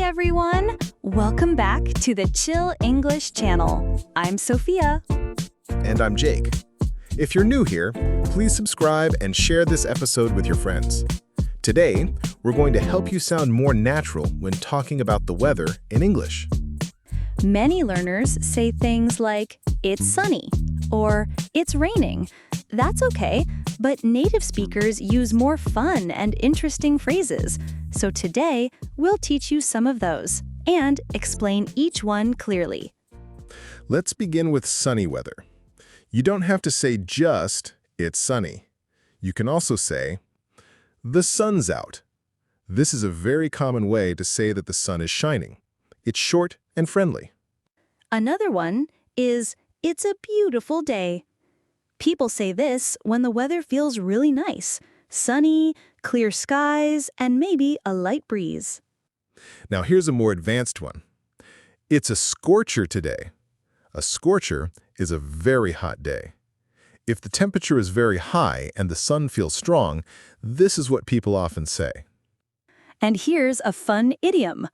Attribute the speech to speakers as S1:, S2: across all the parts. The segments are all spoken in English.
S1: everyone! Welcome back to the Chill English channel. I'm Sophia.
S2: And I'm Jake. If you're new here, please subscribe and share this episode with your friends. Today, we're going to help you sound more natural when talking about the weather in English.
S1: Many learners say things like, it's sunny, or it's raining. That's okay, but native speakers use more fun and interesting phrases. So today, we'll teach you some of those and explain each one clearly.
S2: Let's begin with sunny weather. You don't have to say just, it's sunny. You can also say, the sun's out. This is a very common way to say that the sun is shining. It's short and friendly.
S1: Another one is, it's a beautiful day. People say this when the weather feels really nice, sunny, clear skies, and maybe a light breeze.
S2: Now here's a more advanced one. It's a scorcher today. A scorcher is a very hot day. If the temperature is very high and the sun feels strong, this is what people often say.
S1: And here's a fun idiom.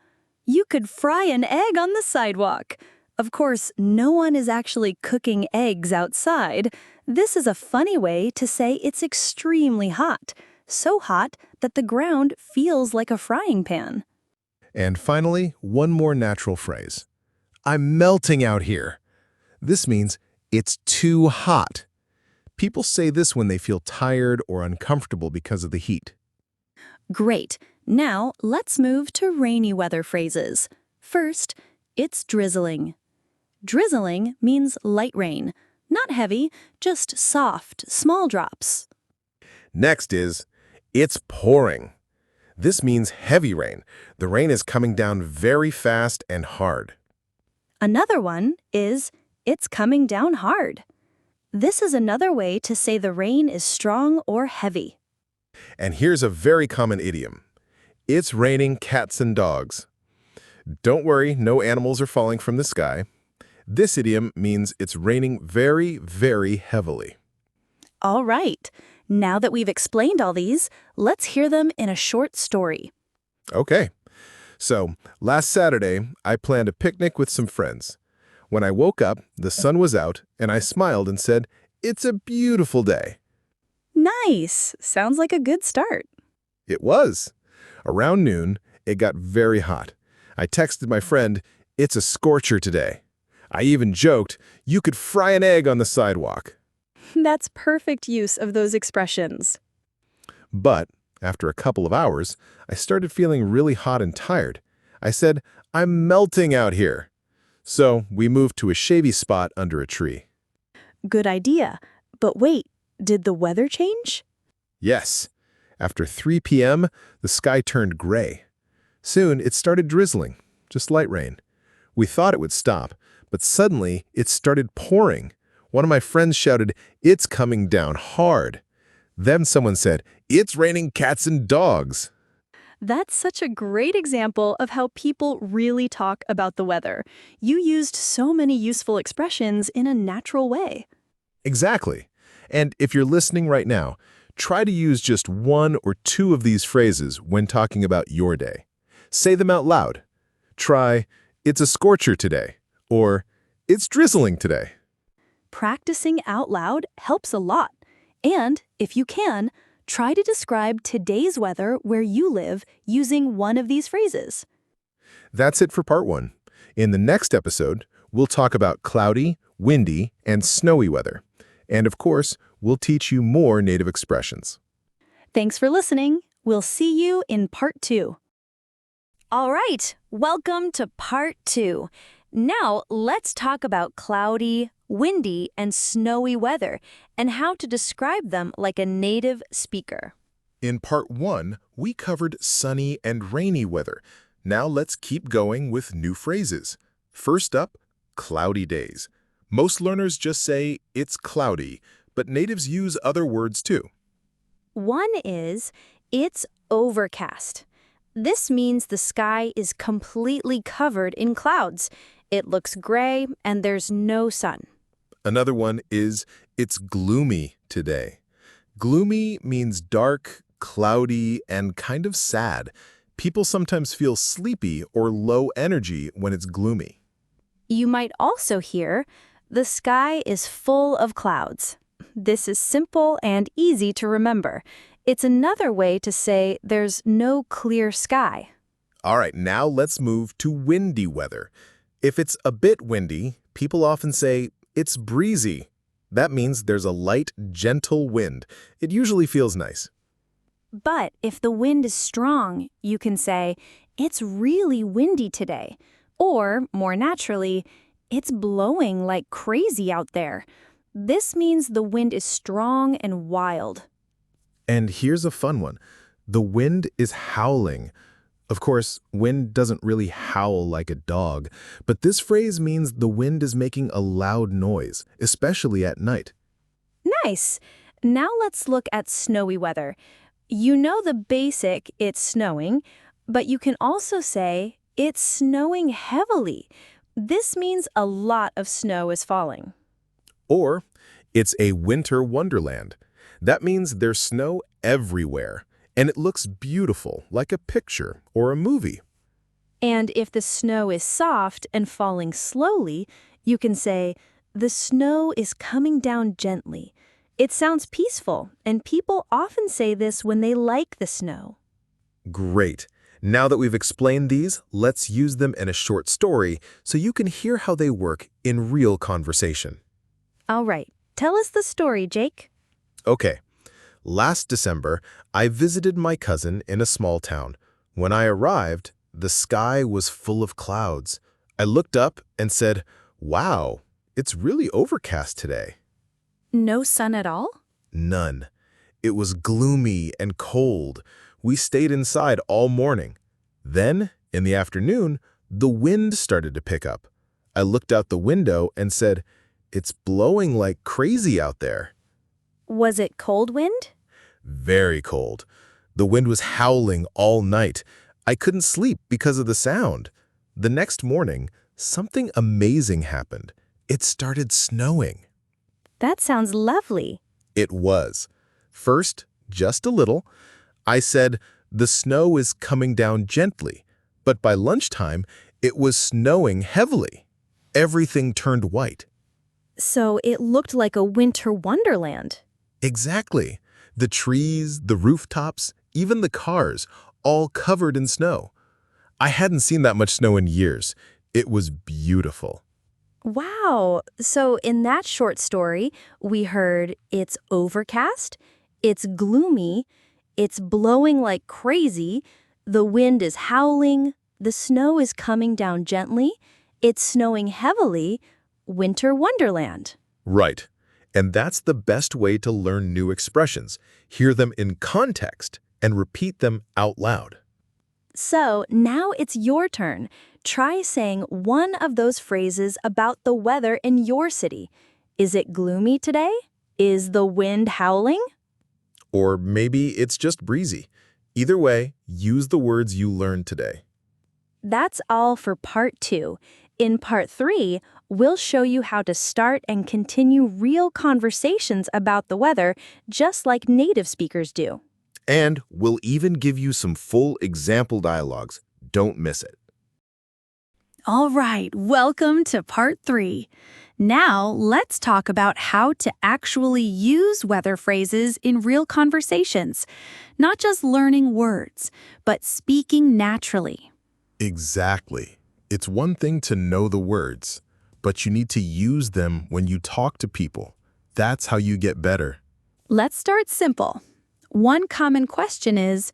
S1: You could fry an egg on the sidewalk. Of course, no one is actually cooking eggs outside. This is a funny way to say it's extremely hot. So hot that the ground feels like a frying pan.
S2: And finally, one more natural phrase. I'm melting out here. This means it's too hot. People say this when they feel tired or uncomfortable because of the heat.
S1: Great. Now, let's move to rainy weather phrases. First, it's drizzling. Drizzling means light rain. Not heavy, just soft, small drops.
S2: Next is, it's pouring. This means heavy rain. The rain is coming down very fast and hard.
S1: Another one is, it's coming down hard. This is another way to say the rain is strong or heavy.
S2: And here's a very common idiom. It's raining cats and dogs. Don't worry, no animals are falling from the sky. This idiom means it's raining very, very heavily.
S1: All right. Now that we've explained all these, let's hear them in a short story.
S2: Okay. So, last Saturday, I planned a picnic with some friends. When I woke up, the sun was out, and I smiled and said, it's a beautiful day.
S1: Nice. Sounds like a good start.
S2: It was. Around noon, it got very hot. I texted my friend, it's a scorcher today. I even joked, you could fry an egg on the sidewalk.
S1: That's perfect use of those expressions.
S2: But after a couple of hours, I started feeling really hot and tired. I said, I'm melting out here. So we moved to a shady spot under a tree.
S1: Good idea. But wait, did the weather change?
S2: Yes. After 3 p.m., the sky turned gray. Soon, it started drizzling, just light rain. We thought it would stop, but suddenly, it started pouring. One of my friends shouted, it's coming down hard. Then someone said, it's raining cats and dogs.
S1: That's such a great example of how people really talk about the weather. You used so many useful expressions in a natural way.
S2: Exactly. And if you're listening right now, try to use just one or two of these phrases when talking about your day. Say them out loud. Try, it's a scorcher today, or it's drizzling today.
S1: Practicing out loud helps a lot. And, if you can, try to describe today's weather where you live using one of these phrases.
S2: That's it for part 1. In the next episode, we'll talk about cloudy, windy, and snowy weather. And of course, we'll teach you more native expressions.
S1: Thanks for listening. We'll see you in part 2. All right, welcome to part 2. Now, let's talk about cloudy, windy, and snowy weather and how to describe them like a native speaker.
S2: In part 1, we covered sunny and rainy weather. Now let's keep going with new phrases. First up, cloudy days. Most learners just say, it's cloudy, but natives use other words too.
S1: One is, it's overcast. This means the sky is completely covered in clouds. It looks gray and there's no sun.
S2: Another one is, it's gloomy today. Gloomy means dark, cloudy, and kind of sad. People sometimes feel sleepy or low energy when it's gloomy.
S1: You might also hear, the sky is full of clouds. This is simple and easy to remember. It's another way to say there's no clear sky.
S2: All right, now let's move to windy weather. If it's a bit windy, people often say, it's breezy. That means there's a light, gentle wind. It usually feels nice.
S1: But if the wind is strong, you can say, it's really windy today. Or, more naturally, it's blowing like crazy out there. This means the wind is strong and wild.
S2: And here's a fun one. The wind is howling. Of course, wind doesn't really howl like a dog, but this phrase means the wind is making a loud noise, especially at night.
S1: Nice. Now let's look at snowy weather. You know the basic, it's snowing, but you can also say, it's snowing heavily. This means a lot of snow is falling.
S2: Or, it's a winter wonderland. That means there's snow everywhere, and it looks beautiful, like a picture or a movie.
S1: And if the snow is soft and falling slowly, you can say, the snow is coming down gently. It sounds peaceful, and people often say this when they like the snow.
S2: Great. Now that we've explained these, let's use them in a short story so you can hear how they work in real conversation.
S1: All right, tell us the story, Jake.
S2: Okay. Last December, I visited my cousin in a small town. When I arrived, the sky was full of clouds. I looked up and said, wow, it's really overcast today.
S1: No sun at all?
S2: None. It was gloomy and cold. We stayed inside all morning. Then, in the afternoon, the wind started to pick up. I looked out the window and said, it's blowing like crazy out there.
S1: Was it cold wind?
S2: Very cold. The wind was howling all night. I couldn't sleep because of the sound. The next morning, something amazing happened. It started snowing.
S1: That sounds lovely.
S2: It was. First, just a little. I said, the snow is coming down gently. But by lunchtime, it was snowing heavily. Everything turned white.
S1: So it looked like a winter wonderland.
S2: Exactly. The trees, the rooftops, even the cars, all covered in snow. I hadn't seen that much snow in years. It was beautiful.
S1: Wow. So in that short story, we heard it's overcast, it's gloomy, it's blowing like crazy, the wind is howling, the snow is coming down gently, it's snowing heavily, winter wonderland.
S2: Right. And that's the best way to learn new expressions. Hear them in context and repeat them out loud.
S1: So now it's your turn. Try saying one of those phrases about the weather in your city. Is it gloomy today? Is the wind howling?
S2: Or maybe it's just breezy. Either way, use the words you learned today.
S1: That's all for part 2. In part 3, we'll show you how to start and continue real conversations about the weather, just like native speakers do.
S2: And we'll even give you some full example dialogues. Don't miss it.
S1: All right, welcome to part 3. Now, let's talk about how to actually use weather phrases in real conversations. Not just learning words, but speaking naturally.
S2: Exactly. It's one thing to know the words, but you need to use them when you talk to people. That's how you get better.
S1: Let's start simple. One common question is,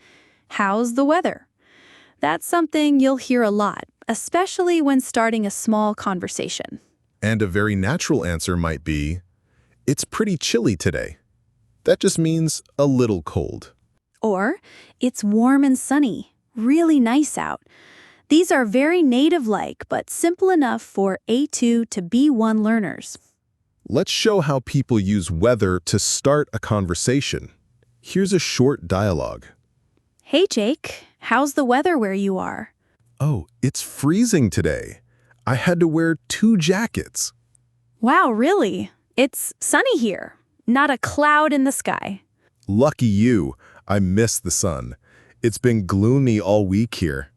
S1: how's the weather? That's something you'll hear a lot, especially when starting a small conversation.
S2: And a very natural answer might be, it's pretty chilly today. That just means a little cold.
S1: Or, it's warm and sunny, really nice out. These are very native-like, but simple enough for A2 to B1 learners.
S2: Let's show how people use weather to start a conversation. Here's a short dialogue.
S1: Hey, Jake, how's the weather where you are?
S2: Oh, it's freezing today. I had to wear 2 jackets.
S1: Wow, really? It's sunny here, not a cloud in the sky.
S2: Lucky you, I miss the sun. It's been gloomy all week here.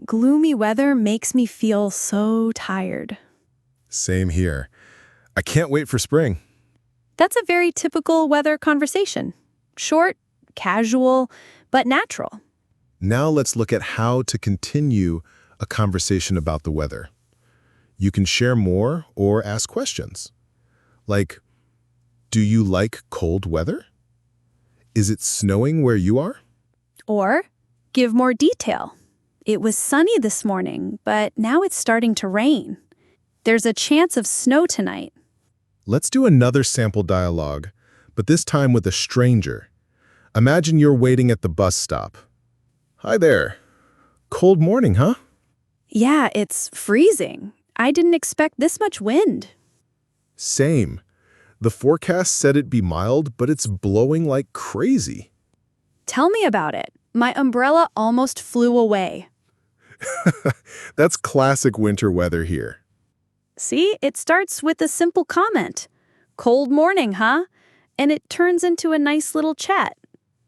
S1: Gloomy weather makes me feel so tired.
S2: Same here. I can't wait for spring.
S1: That's a very typical weather conversation. Short, casual, but natural.
S2: Now let's look at how to continue a conversation about the weather. You can share more or ask questions. Like, do you like cold weather? Is it snowing where you are?
S1: Or give more detail. It was sunny this morning, but now it's starting to rain. There's a chance of snow tonight.
S2: Let's do another sample dialogue, but this time with a stranger. Imagine you're waiting at the bus stop. Hi there. Cold morning, huh?
S1: Yeah, it's freezing. I didn't expect this much wind.
S2: Same. The forecast said it'd be mild, but it's blowing like crazy.
S1: Tell me about it. My umbrella almost flew away.
S2: That's classic winter weather here.
S1: See, it starts with a simple comment. Cold morning, huh? And it turns into a nice little chat.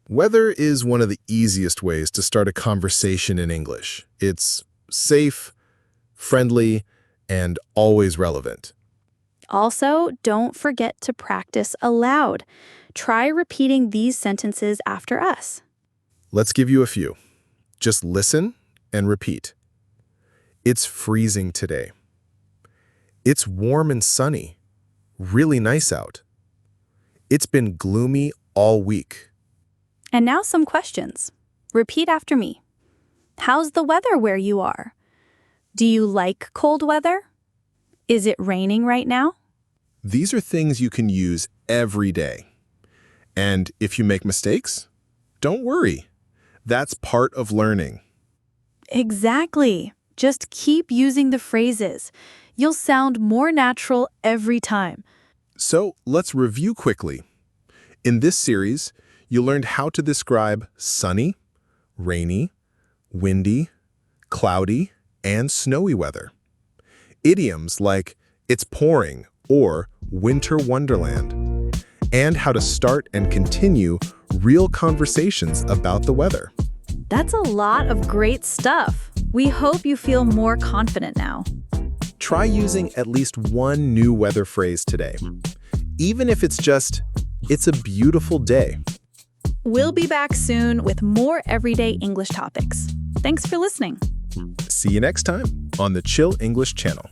S2: Weather is one of the easiest ways to start a conversation in English. It's safe, friendly, and always relevant.
S1: Also, don't forget to practice aloud. Try repeating these sentences after us.
S2: Let's give you a few. Just listen and repeat. It's freezing today. It's warm and sunny. Really nice out. It's been gloomy all week.
S1: And now some questions. Repeat after me. How's the weather where you are? Do you like cold weather? Is it raining right now?
S2: These are things you can use every day. And if you make mistakes, don't worry. That's part of learning.
S1: Exactly. Just keep using the phrases. You'll sound more natural every time.
S2: So let's review quickly. In this series, you learned how to describe sunny, rainy, windy, cloudy, and snowy weather. Idioms like it's pouring or winter wonderland. And how to start and continue real conversations about the weather.
S1: That's a lot of great stuff. We hope you feel more confident now.
S2: Try using at least one new weather phrase today. Even if it's just, it's a beautiful day.
S1: We'll be back soon with more everyday English topics. Thanks for listening.
S2: See you next time on the Chill English channel.